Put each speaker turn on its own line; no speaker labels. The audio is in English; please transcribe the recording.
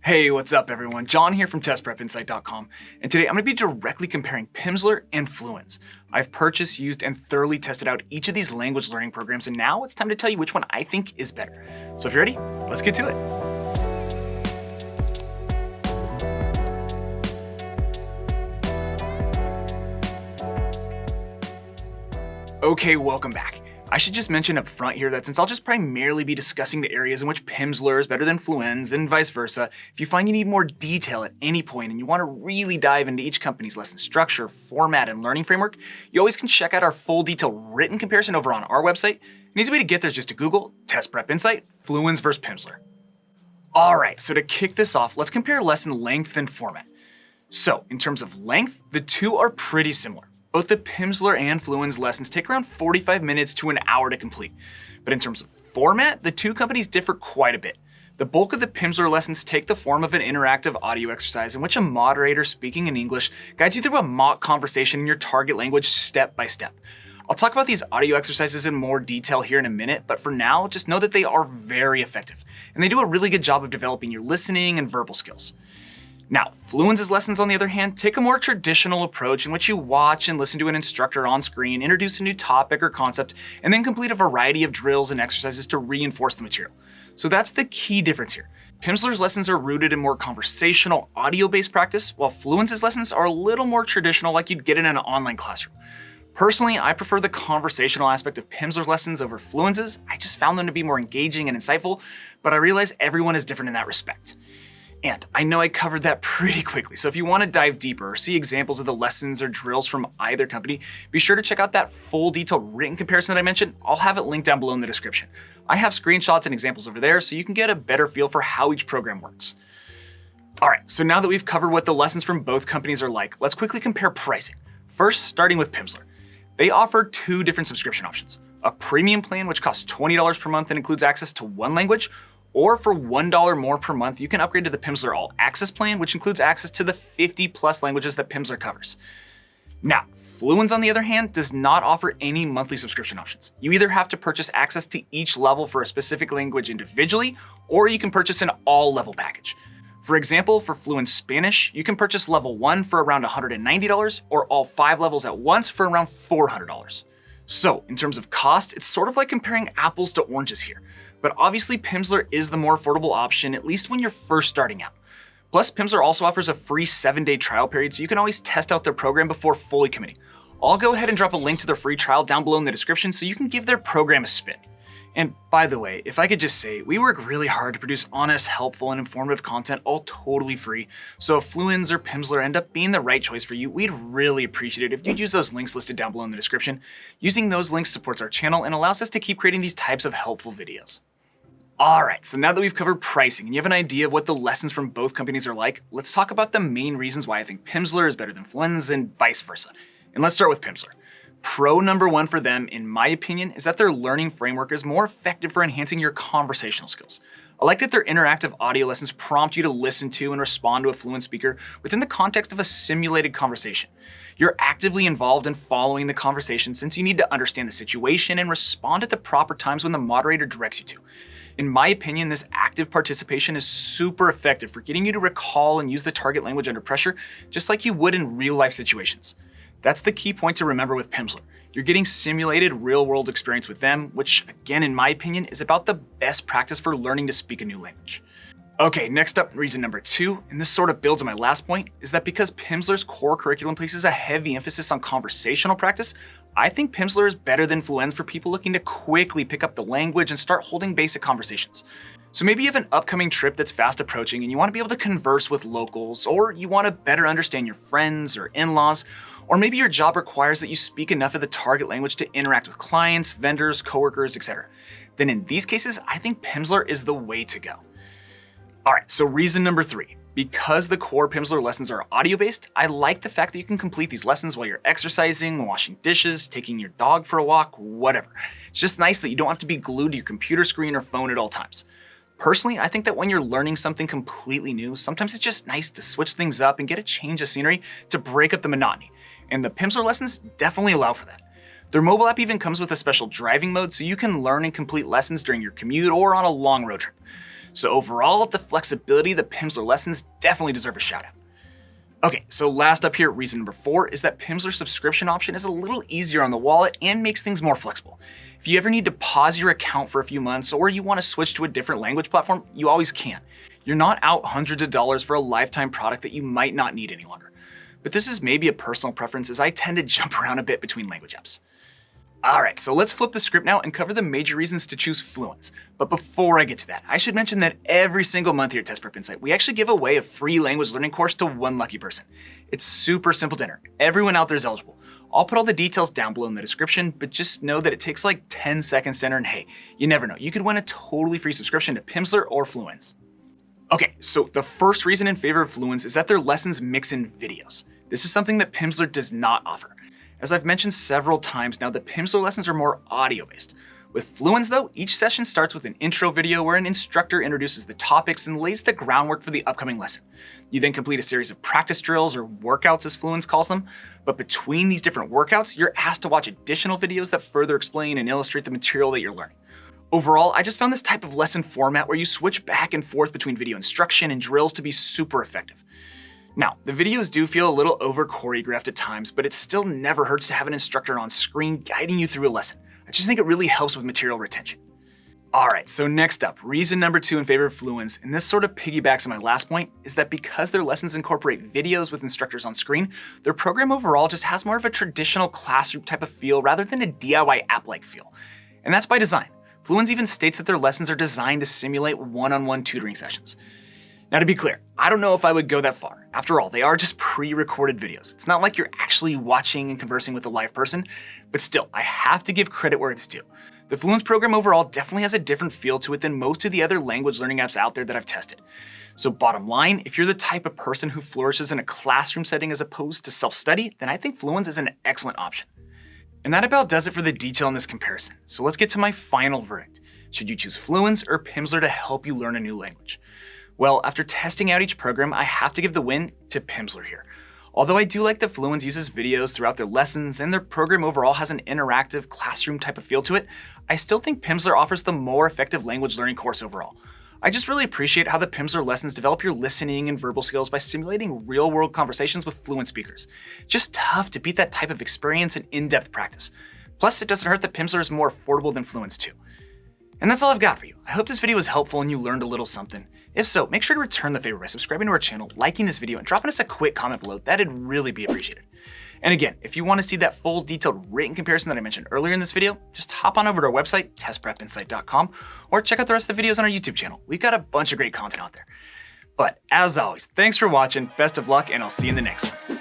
Hey, what's up everyone? John here from testprepinsight.com, and today I'm going to be directly comparing Pimsleur and Fluenz. I've purchased, used, and thoroughly tested out each of these language learning programs, and now it's time to tell you which one I think is better. So if you're ready, let's get to it. Okay, welcome back. I should just mention up front here that since I'll just primarily be discussing the areas in which Pimsleur is better than Fluenz and vice versa, if you find you need more detail at any point and you want to really dive into each company's lesson structure, format, and learning framework, you always can check out our full detailed written comparison over on our website. An easy way to get there is just to Google Test Prep Insight, Fluenz versus Pimsleur. Alright, so to kick this off, let's compare lesson length and format. So, in terms of length, the two are pretty similar. Both the Pimsleur and Fluenz lessons take around 45 minutes to an hour to complete. But in terms of format, the two companies differ quite a bit. The bulk of the Pimsleur lessons take the form of an interactive audio exercise in which a moderator speaking in English guides you through a mock conversation in your target language step by step. I'll talk about these audio exercises in more detail here in a minute, but for now, just know that they are very effective, and they do a really good job of developing your listening and verbal skills. Now, Fluenz's lessons, on the other hand, take a more traditional approach in which you watch and listen to an instructor on screen, introduce a new topic or concept, and then complete a variety of drills and exercises to reinforce the material. So that's the key difference here. Pimsleur's lessons are rooted in more conversational, audio-based practice, while Fluenz's lessons are a little more traditional like you'd get in an online classroom. Personally, I prefer the conversational aspect of Pimsleur's lessons over Fluenz's. I just found them to be more engaging and insightful, but I realize everyone is different in that respect. And I know I covered that pretty quickly, so if you want to dive deeper or see examples of the lessons or drills from either company, be sure to check out that full detailed written comparison that I mentioned. I'll have it linked down below in the description. I have screenshots and examples over there so you can get a better feel for how each program works. Alright, so now that we've covered what the lessons from both companies are like, let's quickly compare pricing. First, starting with Pimsleur. They offer two different subscription options. A premium plan which costs $20 per month and includes access to one language, or for $1 more per month, you can upgrade to the Pimsleur All Access plan, which includes access to the 50+ languages that Pimsleur covers. Now, Fluenz, on the other hand, does not offer any monthly subscription options. You either have to purchase access to each level for a specific language individually, or you can purchase an all-level package. For example, for Fluenz Spanish, you can purchase level 1 for around $190, or all 5 levels at once for around $400. So, in terms of cost, it's sort of like comparing apples to oranges here. But obviously Pimsleur is the more affordable option, at least when you're first starting out. Plus, Pimsleur also offers a free 7-day trial period, so you can always test out their program before fully committing. I'll go ahead and drop a link to their free trial down below in the description so you can give their program a spin. And by the way, if I could just say, we work really hard to produce honest, helpful, and informative content all totally free. So if Fluenz or Pimsleur end up being the right choice for you, we'd really appreciate it if you'd use those links listed down below in the description. Using those links supports our channel and allows us to keep creating these types of helpful videos. Alright, so now that we've covered pricing and you have an idea of what the lessons from both companies are like, let's talk about the main reasons why I think Pimsleur is better than Fluenz and vice versa. And let's start with Pimsleur. Pro number one for them, in my opinion, is that their learning framework is more effective for enhancing your conversational skills. I like that their interactive audio lessons prompt you to listen to and respond to a fluent speaker within the context of a simulated conversation. You're actively involved in following the conversation since you need to understand the situation and respond at the proper times when the moderator directs you to. In my opinion, this active participation is super effective for getting you to recall and use the target language under pressure, just like you would in real-life situations. That's the key point to remember with Pimsleur. You're getting simulated real-world experience with them, which, again, in my opinion, is about the best practice for learning to speak a new language. Okay, next up, reason number 2, and this sort of builds on my last point, is that because Pimsleur's core curriculum places a heavy emphasis on conversational practice, I think Pimsleur is better than Fluenz for people looking to quickly pick up the language and start holding basic conversations. So maybe you have an upcoming trip that's fast approaching and you want to be able to converse with locals, or you want to better understand your friends or in-laws, or maybe your job requires that you speak enough of the target language to interact with clients, vendors, coworkers, etc. Then in these cases, I think Pimsleur is the way to go. Alright, so reason number 3. Because the core Pimsleur lessons are audio-based, I like the fact that you can complete these lessons while you're exercising, washing dishes, taking your dog for a walk, whatever. It's just nice that you don't have to be glued to your computer screen or phone at all times. Personally, I think that when you're learning something completely new, sometimes it's just nice to switch things up and get a change of scenery to break up the monotony. And the Pimsleur lessons definitely allow for that. Their mobile app even comes with a special driving mode so you can learn and complete lessons during your commute or on a long road trip. So overall, the flexibility of the Pimsleur lessons definitely deserve a shout out. Okay, so last up here, reason number 4 is that Pimsleur's subscription option is a little easier on the wallet and makes things more flexible. If you ever need to pause your account for a few months or you want to switch to a different language platform, you always can. You're not out hundreds of dollars for a lifetime product that you might not need any longer. But this is maybe a personal preference as I tend to jump around a bit between language apps. Alright, so let's flip the script now and cover the major reasons to choose Fluenz. But before I get to that, I should mention that every single month here at Test Prep Insight, we actually give away a free language learning course to one lucky person. It's super simple to enter. Everyone out there is eligible. I'll put all the details down below in the description, but just know that it takes like 10 seconds to enter, and hey, you never know, you could win a totally free subscription to Pimsleur or Fluenz. Okay, so the first reason in favor of Fluenz is that their lessons mix in videos. This is something that Pimsleur does not offer. As I've mentioned several times now, the Pimsleur lessons are more audio-based. With Fluenz though, each session starts with an intro video where an instructor introduces the topics and lays the groundwork for the upcoming lesson. You then complete a series of practice drills or workouts as Fluenz calls them, but between these different workouts, you're asked to watch additional videos that further explain and illustrate the material that you're learning. Overall, I just found this type of lesson format where you switch back and forth between video instruction and drills to be super effective. Now, the videos do feel a little over-choreographed at times, but it still never hurts to have an instructor on screen guiding you through a lesson. I just think it really helps with material retention. Alright, so next up, reason number 2 in favor of Fluenz, and this sort of piggybacks on my last point, is that because their lessons incorporate videos with instructors on screen, their program overall just has more of a traditional classroom type of feel rather than a DIY app-like feel. And that's by design. Fluenz even states that their lessons are designed to simulate one-on-one tutoring sessions. Now to be clear, I don't know if I would go that far. After all, they are just pre-recorded videos. It's not like you're actually watching and conversing with a live person, but still, I have to give credit where it's due. The Fluenz program overall definitely has a different feel to it than most of the other language learning apps out there that I've tested. So bottom line, if you're the type of person who flourishes in a classroom setting as opposed to self-study, then I think Fluenz is an excellent option. And that about does it for the detail in this comparison. So let's get to my final verdict. Should you choose Fluenz or Pimsleur to help you learn a new language? Well, after testing out each program, I have to give the win to Pimsleur here. Although I do like that Fluenz uses videos throughout their lessons and their program overall has an interactive classroom type of feel to it, I still think Pimsleur offers the more effective language learning course overall. I just really appreciate how the Pimsleur lessons develop your listening and verbal skills by simulating real-world conversations with fluent speakers. Just tough to beat that type of experience and in-depth practice. Plus, it doesn't hurt that Pimsleur is more affordable than Fluenz too. And that's all I've got for you. I hope this video was helpful and you learned a little something. If so, make sure to return the favor by subscribing to our channel, liking this video, and dropping us a quick comment below. That'd really be appreciated. And again, if you want to see that full detailed written comparison that I mentioned earlier in this video, just hop on over to our website, testprepinsight.com, or check out the rest of the videos on our YouTube channel. We've got a bunch of great content out there. But as always, thanks for watching, best of luck, and I'll see you in the next one.